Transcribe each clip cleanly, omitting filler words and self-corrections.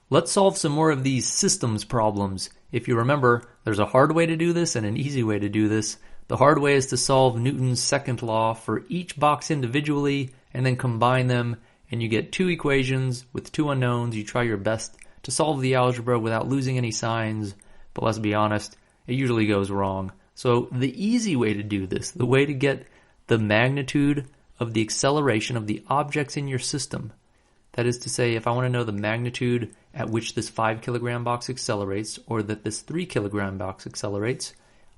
Let's solve some more of these systems problems. If you remember, there's a hard way to do this and an easy way to do this. The hard way is to solve Newton's second law for each box individually and then combine them, and you get two equations with two unknowns. You try your best to solve the algebra without losing any signs, but let's be honest, it usually goes wrong. So the easy way to do this, the way to get the magnitude of the acceleration of the objects in your system, that is to say, if I want to know the magnitude at which this 5 kilogram box accelerates or that this 3 kilogram box accelerates,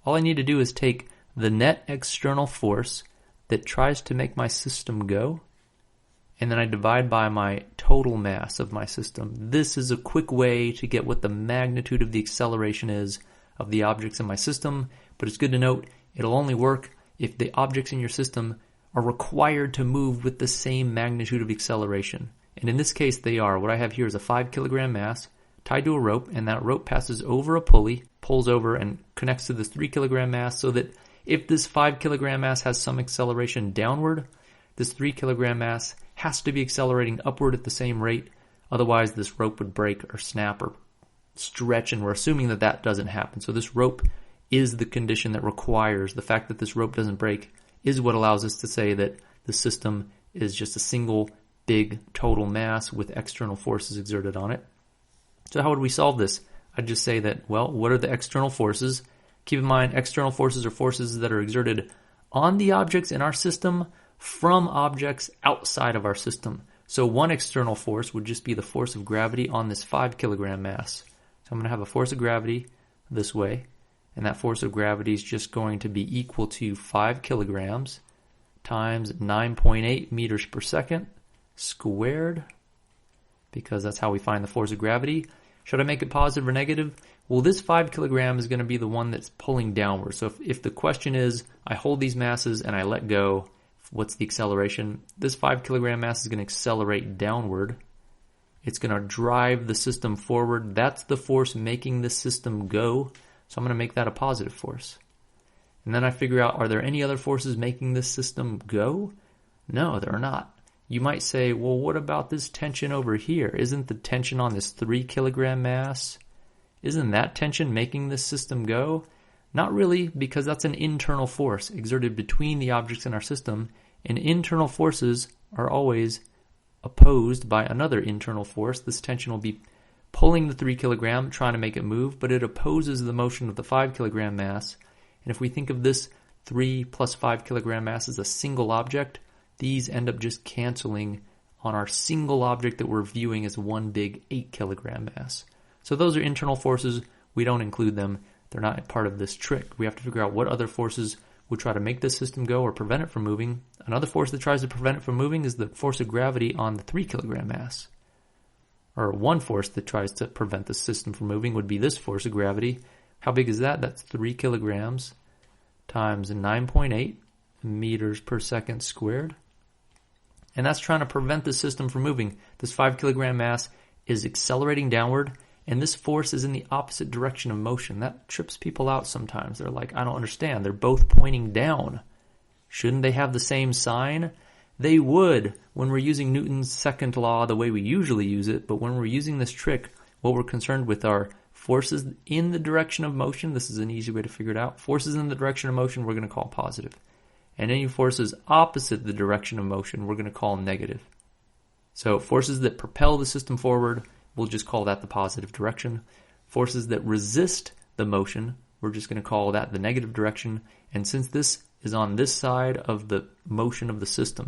all I need to do is take the net external force that tries to make my system go, and then I divide by my total mass of my system. This is a quick way to get what the magnitude of the acceleration is of the objects in my system, but it's good to note it'll only work if the objects in your system are required to move with the same magnitude of acceleration. And in this case, they are. What I have here is a 5 kilogram mass tied to a rope, and that rope passes over a pulley, pulls over, and connects to this 3 kilogram mass so that if this 5 kilogram mass has some acceleration downward, this 3 kilogram mass has to be accelerating upward at the same rate. Otherwise, this rope would break or snap or stretch, and we're assuming that that doesn't happen. So this rope is the condition that requires, the fact that this rope doesn't break is what allows us to say that the system is just a single big total mass with external forces exerted on it. So how would we solve this? I'd just say that, well, what are the external forces? Keep in mind, external forces are forces that are exerted on the objects in our system from objects outside of our system. So one external force would just be the force of gravity on this 5 kilogram mass. So I'm going to have a force of gravity this way, and that force of gravity is just going to be equal to 5 kilograms times 9.8 meters per second squared, because that's how we find the force of gravity. Should I make it positive or negative? Well, this 5 kilogram is going to be the one that's pulling downward. So if the question is, I hold these masses and I let go, what's the acceleration? This 5 kilogram mass is going to accelerate downward. It's going to drive the system forward. That's the force making the system go. So I'm going to make that a positive force. And then I figure out, are there any other forces making this system go? No, there are not. You might say, well, what about this tension over here? Isn't the tension on this 3 kilogram mass, isn't that tension making this system go? Not really, because that's an internal force exerted between the objects in our system, and internal forces are always opposed by another internal force. This tension will be pulling the 3 kilogram, trying to make it move, but it opposes the motion of the 5 kilogram mass. And if we think of this 3 plus 5 kilogram mass as a single object, these end up just canceling on our single object that we're viewing as one big 8 kilogram mass. So those are internal forces. We don't include them. They're not part of this trick. We have to figure out what other forces would try to make this system go or prevent it from moving. Another force that tries to prevent it from moving is the force of gravity on the 3 kilogram mass. Or one force that tries to prevent the system from moving would be this force of gravity. How big is that? That's 3 kilograms times 9.8 meters per second squared. And that's trying to prevent the system from moving. This 5 kilogram mass is accelerating downward, and this force is in the opposite direction of motion. That trips people out sometimes. They're like, I don't understand. They're both pointing down. Shouldn't they have the same sign? They would when we're using Newton's second law the way we usually use it, but when we're using this trick, what we're concerned with are forces in the direction of motion. This is an easy way to figure it out. Forces in the direction of motion we're going to call positive. And any forces opposite the direction of motion we're going to call negative. So forces that propel the system forward, we'll just call that the positive direction. Forces that resist the motion, we're just going to call that the negative direction. And since this is on this side of the motion of the system,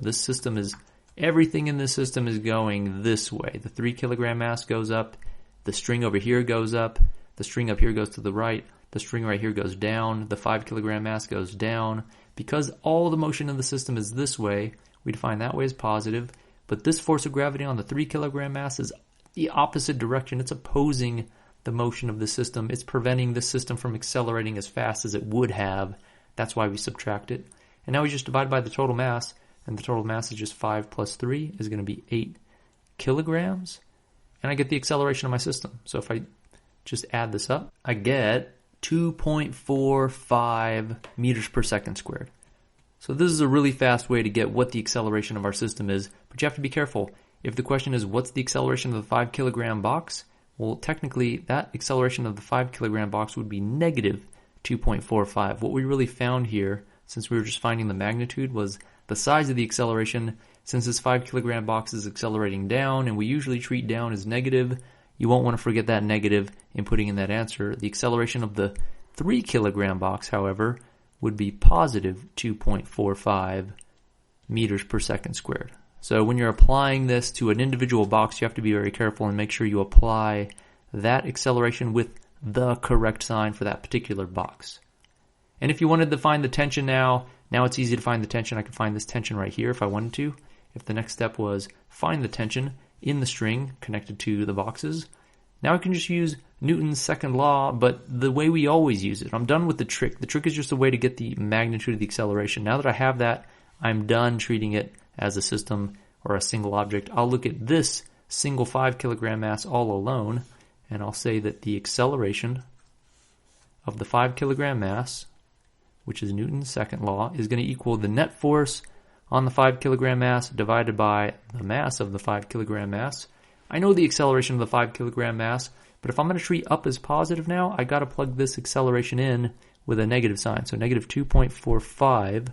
everything in this system is going this way. The 3 kilogram mass goes up, the string over here goes up, the string up here goes to the right, the string right here goes down, the 5 kilogram mass goes down. Because all the motion in the system is this way, we define that way as positive, but this force of gravity on the 3 kilogram mass is the opposite direction. It's opposing the motion of the system. It's preventing the system from accelerating as fast as it would have. That's why we subtract it. And now we just divide by the total mass, and the total mass is just 5 plus 3 is going to be 8 kilograms, and I get the acceleration of my system. So if I just add this up, I get 2.45 meters per second squared. So this is a really fast way to get what the acceleration of our system is, but you have to be careful. If the question is what's the acceleration of the 5 kilogram box, Well, technically, that acceleration of the 5 kilogram box would be negative 2.45. What we really found here, since we were just finding the magnitude, was the size of the acceleration. Since this 5 kilogram box is accelerating down, and we usually treat down as negative, you won't want to forget that negative in putting in that answer. The acceleration of the 3 kilogram box, however, would be positive 2.45 meters per second squared. So when you're applying this to an individual box, you have to be very careful and make sure you apply that acceleration with the correct sign for that particular box. And if you wanted to find the tension now it's easy to find the tension. I can find this tension right here if I wanted to. If the next step was find the tension in the string connected to the boxes, now I can just use Newton's second law, but the way we always use it. I'm done with the trick. The trick is just a way to get the magnitude of the acceleration. Now that I have that, I'm done treating it as a system or a single object. I'll look at this single 5 kilogram mass all alone, and I'll say that the acceleration of the 5 kilogram mass, which is Newton's second law, is going to equal the net force on the 5 kilogram mass divided by the mass of the 5 kilogram mass. I know the acceleration of the 5 kilogram mass, but if I'm going to treat up as positive now, I got to plug this acceleration in with a negative sign. So negative 2.45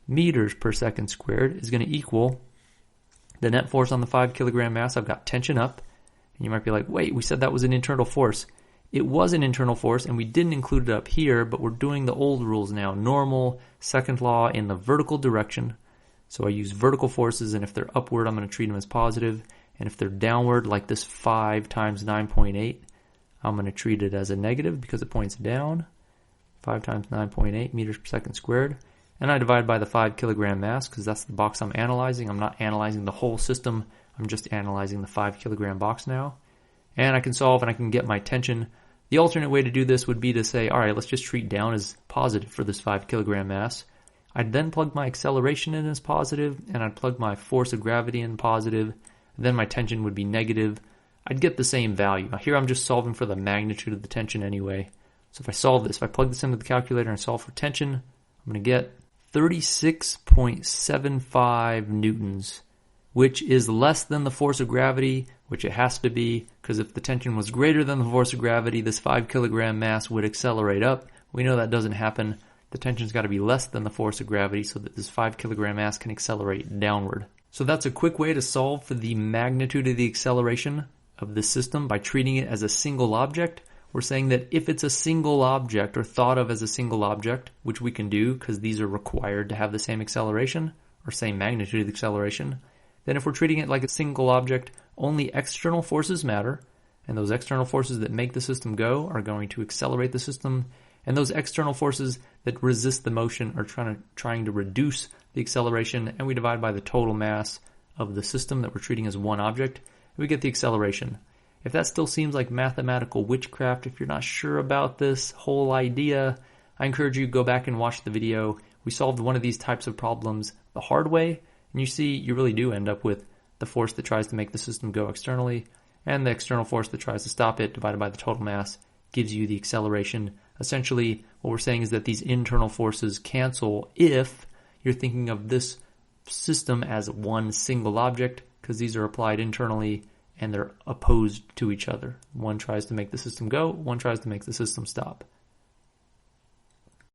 meters per second squared is going to equal the net force on the 5 kilogram mass. I've got tension up. And you might be like, wait, we said that was an internal force. It was an internal force, and we didn't include it up here, but we're doing the old rules now. Normal, second law in the vertical direction. So I use vertical forces, and if they're upward, I'm going to treat them as positive. And if they're downward, like this 5 times 9.8, I'm going to treat it as a negative because it points down. 5 times 9.8 meters per second squared. And I divide by the 5 kilogram mass because that's the box I'm analyzing. I'm not analyzing the whole system. I'm just analyzing the 5 kilogram box now. And I can solve and I can get my tension. The alternate way to do this would be to say, all right, let's just treat down as positive for this 5 kilogram mass. I'd then plug my acceleration in as positive, and I'd plug my force of gravity in positive. Then my tension would be negative. I'd get the same value. Now here I'm just solving for the magnitude of the tension anyway. So if I solve this, if I plug this into the calculator and solve for tension, I'm going to get 36.75 newtons, which is less than the force of gravity, which it has to be, because if the tension was greater than the force of gravity, this 5 kilogram mass would accelerate up. We know that doesn't happen. The tension's got to be less than the force of gravity so that this 5 kilogram mass can accelerate downward. So that's a quick way to solve for the magnitude of the acceleration of the system by treating it as a single object. We're saying that if it's a single object or thought of as a single object, which we can do because these are required to have the same acceleration or same magnitude of the acceleration, then if we're treating it like a single object, only external forces matter, and those external forces that make the system go are going to accelerate the system, and those external forces that resist the motion are trying to reduce the acceleration, and we divide by the total mass of the system that we're treating as one object, and we get the acceleration. If that still seems like mathematical witchcraft, if you're not sure about this whole idea, I encourage you to go back and watch the video. We solved one of these types of problems the hard way, and you see you really do end up with the force that tries to make the system go externally, and the external force that tries to stop it divided by the total mass gives you the acceleration. Essentially, what we're saying is that these internal forces cancel if you're thinking of this system as one single object, because these are applied internally and they're opposed to each other. One tries to make the system go, one tries to make the system stop.